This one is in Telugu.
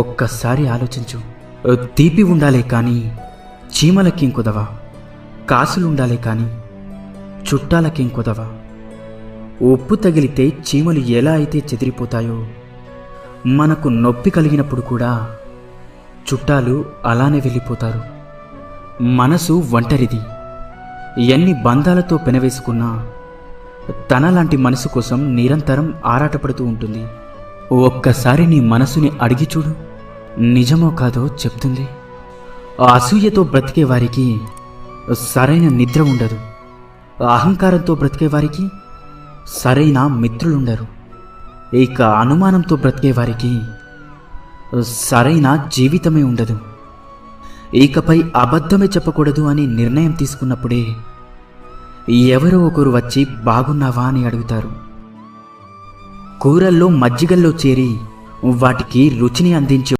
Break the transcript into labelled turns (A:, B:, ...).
A: ఒక్కసారి ఆలోచించు. తీపి ఉండాలే కానీ చీమలకేం కుదవా, కాసులుండాలే కానీ చుట్టాలకేం కుదవా. ఉప్పు తగిలితే చీమలు ఎలా అయితే చెదిరిపోతాయో, మనకు నొప్పి కలిగినప్పుడు కూడా చుట్టాలు అలానే వెళ్ళిపోతారు. మనసు ఒంటరిది. ఎన్ని బంధాలతో పెనవేసుకున్నా తనలాంటి మనసు కోసం నిరంతరం ఆరాటపడుతూ ఉంటుంది. ఒక్కసారి నీ మనసుని అడిగి చూడు, నిజమో కాదో చెప్తుంది. అసూయతో బ్రతికే వారికి సరైన నిద్ర ఉండదు. అహంకారంతో బ్రతికే వారికి సరైన మిత్రులుండరు. ఇక అనుమానంతో బ్రతికే వారికి సరైన జీవితమే ఉండదు. ఇకపై అబద్ధమే చెప్పకూడదు అని నిర్ణయం తీసుకున్నప్పుడే ఎవరో ఒకరు వచ్చి బాగున్నావా అని అడుగుతారు. కూరల్లో మజ్జిగల్లో చేరి వాటికి రుచిని అందించే